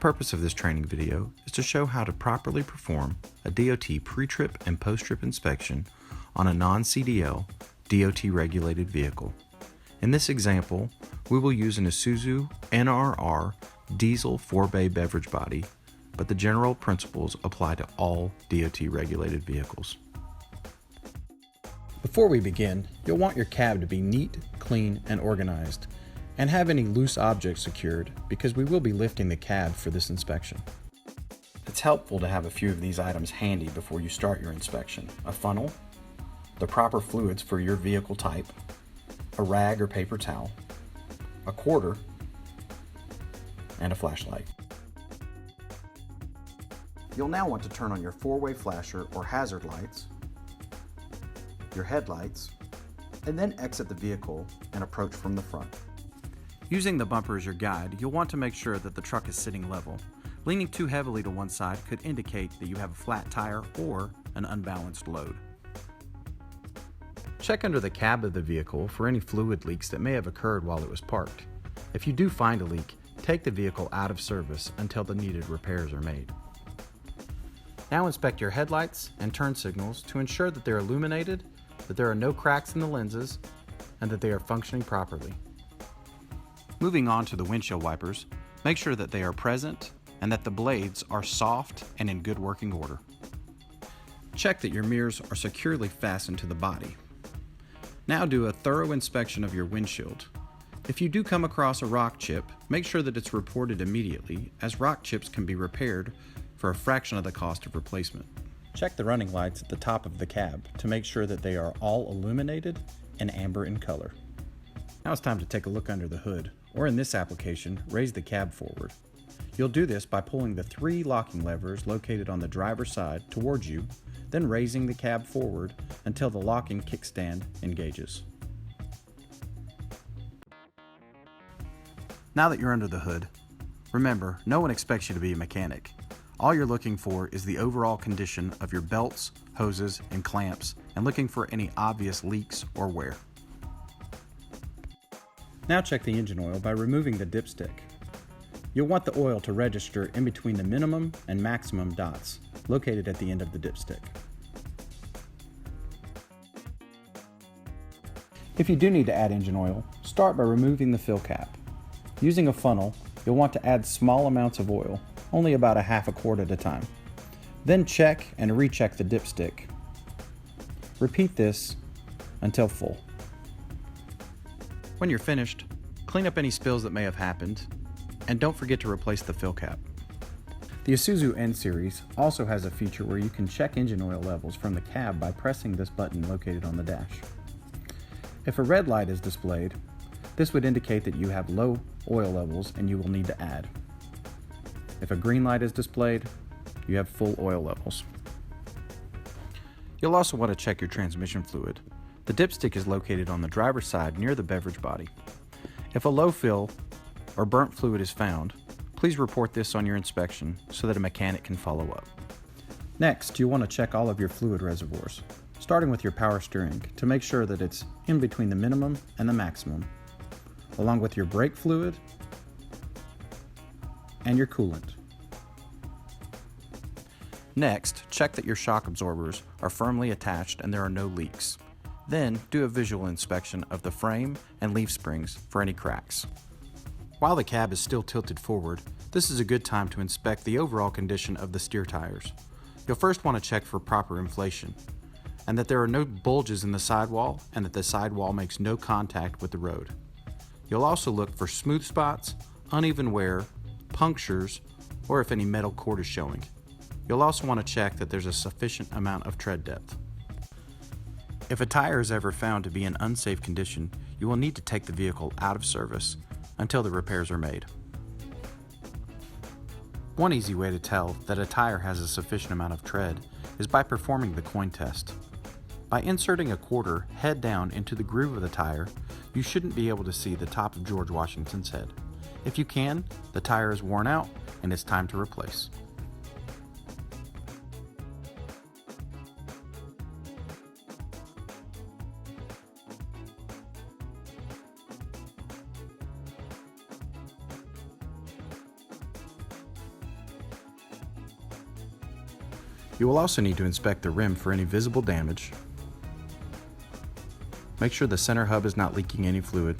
purpose of this training video is to show how to properly perform a DOT pre-trip and post-trip inspection on a non-CDL, DOT-regulated vehicle. In this example, we will use an Isuzu NRR diesel 4-bay beverage body, but the general principles apply to all DOT-regulated vehicles. Before we begin, you'll want your cab to be neat, clean, and organized, and have any loose objects secured because we will be lifting the cab for this inspection. It's helpful to have a few of these items handy before you start your inspection. A funnel, the proper fluids for your vehicle type, a rag or paper towel, a quarter, and a flashlight. You'll now want to turn on your four-way flasher or hazard lights, your headlights, and then exit the vehicle and approach from the front. Using the bumper as your guide, you'll want to make sure that the truck is sitting level. Leaning too heavily to one side could indicate that you have a flat tire or an unbalanced load. Check under the cab of the vehicle for any fluid leaks that may have occurred while it was parked. If you do find a leak, take the vehicle out of service until the needed repairs are made. Now inspect your headlights and turn signals to ensure that they're illuminated, that there are no cracks in the lenses, and that they are functioning properly. Moving on to the windshield wipers, make sure that they are present and that the blades are soft and in good working order. Check that your mirrors are securely fastened to the body. Now do a thorough inspection of your windshield. If you do come across a rock chip, make sure that it's reported immediately, as rock chips can be repaired for a fraction of the cost of replacement. Check the running lights at the top of the cab to make sure that they are all illuminated and amber in color. Now it's time to take a look under the hood, or in this application, raise the cab forward. You'll do this by pulling the 3 locking levers located on the driver's side towards you, then raising the cab forward until the locking kickstand engages. Now that you're under the hood, remember, no one expects you to be a mechanic. All you're looking for is the overall condition of your belts, hoses, and clamps, and looking for any obvious leaks or wear. Now check the engine oil by removing the dipstick. You'll want the oil to register in between the minimum and maximum dots, located at the end of the dipstick. If you do need to add engine oil, start by removing the fill cap. Using a funnel, you'll want to add small amounts of oil, only about a half a quart at a time. Then check and recheck the dipstick. Repeat this until full. When you're finished, clean up any spills that may have happened, and don't forget to replace the fill cap. The Isuzu N Series also has a feature where you can check engine oil levels from the cab by pressing this button located on the dash. If a red light is displayed, this would indicate that you have low oil levels and you will need to add. If a green light is displayed, you have full oil levels. You'll also want to check your transmission fluid. The dipstick is located on the driver's side near the beverage body. If a low fill or burnt fluid is found, please report this on your inspection so that a mechanic can follow up. Next, you'll want to check all of your fluid reservoirs, starting with your power steering to make sure that it's in between the minimum and the maximum, along with your brake fluid and your coolant. Next, check that your shock absorbers are firmly attached and there are no leaks. Then, do a visual inspection of the frame and leaf springs for any cracks. While the cab is still tilted forward, this is a good time to inspect the overall condition of the steer tires. You'll first want to check for proper inflation, and that there are no bulges in the sidewall and that the sidewall makes no contact with the road. You'll also look for smooth spots, uneven wear, punctures, or if any metal cord is showing. You'll also want to check that there's a sufficient amount of tread depth. If a tire is ever found to be in unsafe condition, you will need to take the vehicle out of service until the repairs are made. One easy way to tell that a tire has a sufficient amount of tread is by performing the coin test. By inserting a quarter head down into the groove of the tire, you shouldn't be able to see the top of George Washington's head. If you can, the tire is worn out and it's time to replace. You will also need to inspect the rim for any visible damage. Make sure the center hub is not leaking any fluid.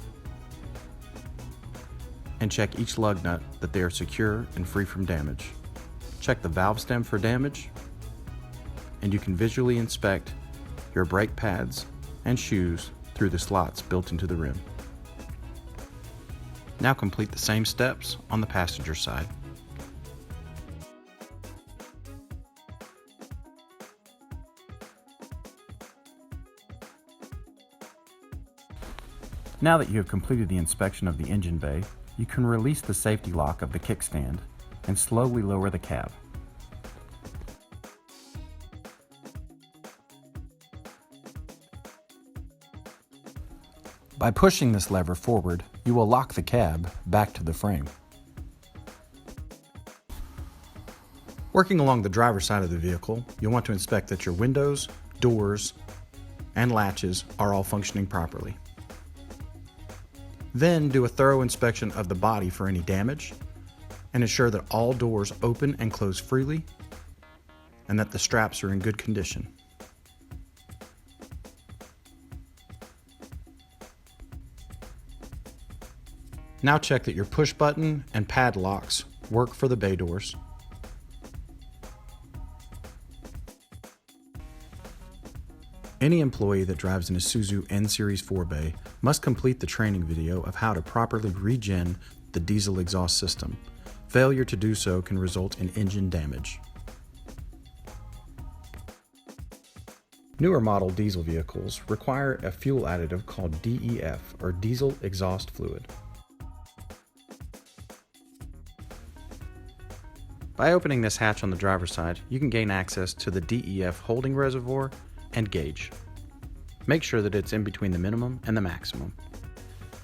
And check each lug nut that they are secure and free from damage. Check the valve stem for damage, and you can visually inspect your brake pads and shoes through the slots built into the rim. Now complete the same steps on the passenger side. Now that you have completed the inspection of the engine bay, you can release the safety lock of the kickstand and slowly lower the cab. By pushing this lever forward, you will lock the cab back to the frame. Working along the driver's side of the vehicle, you'll want to inspect that your windows, doors, and latches are all functioning properly. Then do a thorough inspection of the body for any damage and ensure that all doors open and close freely and that the straps are in good condition. Now check that your push button and padlocks work for the bay doors. Any employee that drives an Isuzu N-Series 4 must complete the training video of how to properly regen the diesel exhaust system. Failure to do so can result in engine damage. Newer model diesel vehicles require a fuel additive called DEF, or diesel exhaust fluid. By opening this hatch on the driver's side, you can gain access to the DEF holding reservoir and gauge. Make sure that it's in between the minimum and the maximum.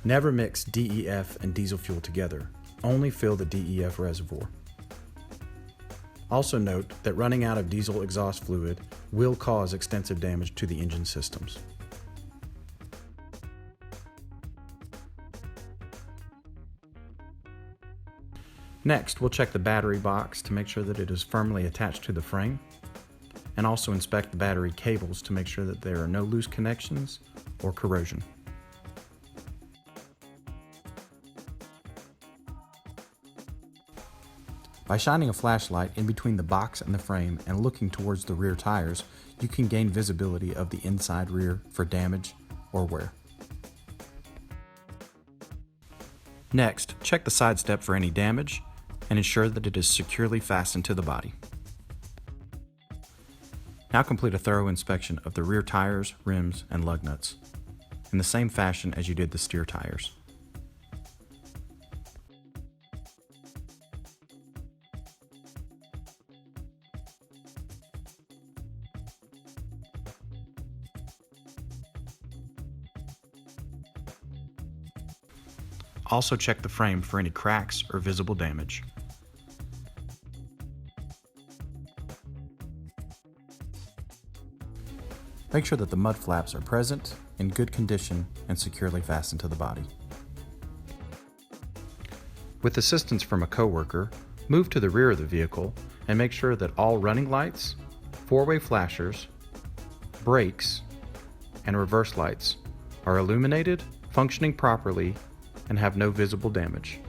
Never mix DEF and diesel fuel together. Only fill the DEF reservoir. Also note that running out of diesel exhaust fluid will cause extensive damage to the engine systems. Next, we'll check the battery box to make sure that it is firmly attached to the frame, and also inspect the battery cables to make sure that there are no loose connections or corrosion. By shining a flashlight in between the box and the frame and looking towards the rear tires, you can gain visibility of the inside rear for damage or wear. Next, check the side step for any damage and ensure that it is securely fastened to the body. Now complete a thorough inspection of the rear tires, rims, and lug nuts, in the same fashion as you did the steer tires. Also check the frame for any cracks or visible damage. Make sure that the mud flaps are present, in good condition, and securely fastened to the body. With assistance from a coworker, move to the rear of the vehicle and make sure that all running lights, four-way flashers, brakes, and reverse lights are illuminated, functioning properly, and have no visible damage.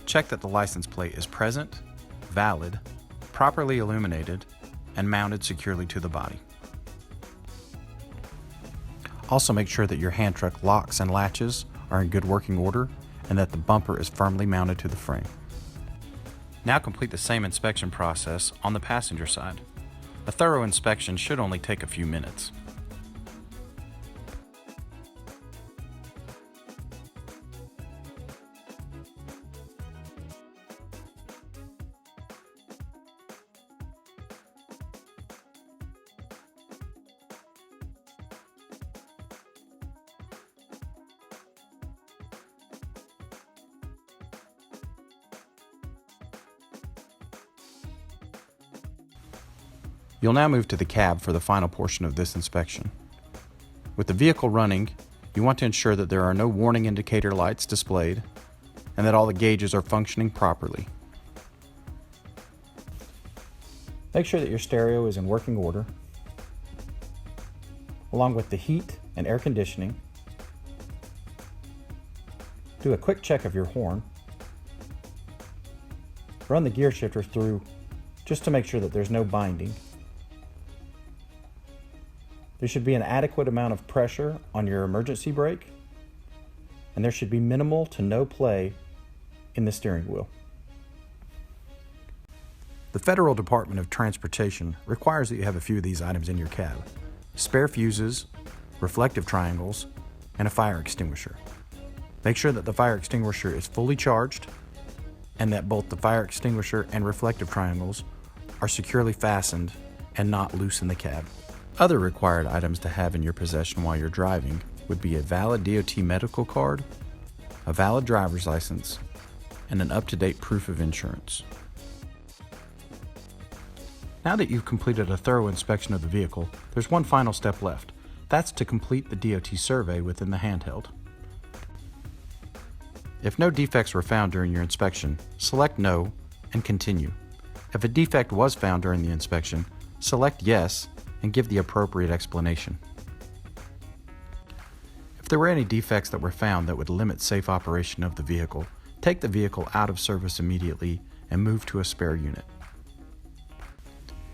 Check that the license plate is present, valid, properly illuminated, and mounted securely to the body. Also make sure that your hand truck locks and latches are in good working order and that the bumper is firmly mounted to the frame. Now complete the same inspection process on the passenger side. A thorough inspection should only take a few minutes. You'll now move to the cab for the final portion of this inspection. With the vehicle running, You want to ensure that there are no warning indicator lights displayed and that all the gauges are functioning properly. Make sure that your stereo is in working order, along with the heat and air conditioning. Do a quick check of your horn. Run the gear shifter through just to make sure that there's no binding. There should be an adequate amount of pressure on your emergency brake, and there should be minimal to no play in the steering wheel. The Federal Department of Transportation requires that you have a few of these items in your cab: spare fuses, reflective triangles, and a fire extinguisher. Make sure that the fire extinguisher is fully charged and that both the fire extinguisher and reflective triangles are securely fastened and not loose in the cab. Other required items to have in your possession while you're driving would be a valid DOT medical card, a valid driver's license, and an up-to-date proof of insurance. Now that you've completed a thorough inspection of the vehicle, there's one final step left. That's to complete the DOT survey within the handheld. If no defects were found during your inspection, select No and continue. If a defect was found during the inspection, select Yes and give the appropriate explanation. If there were any defects that were found that would limit safe operation of the vehicle, take the vehicle out of service immediately and move to a spare unit.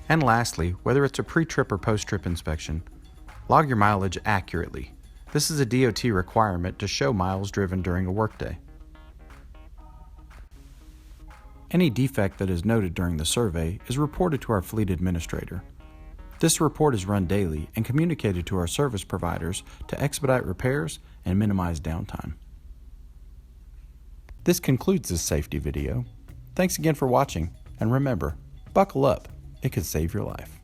And lastly, whether it's a pre-trip or post-trip inspection, log your mileage accurately. This is a DOT requirement to show miles driven during a workday. Any defect that is noted during the survey is reported to our fleet administrator. This report is run daily and communicated to our service providers to expedite repairs and minimize downtime. This concludes this safety video. Thanks again for watching, and remember, buckle up, it could save your life.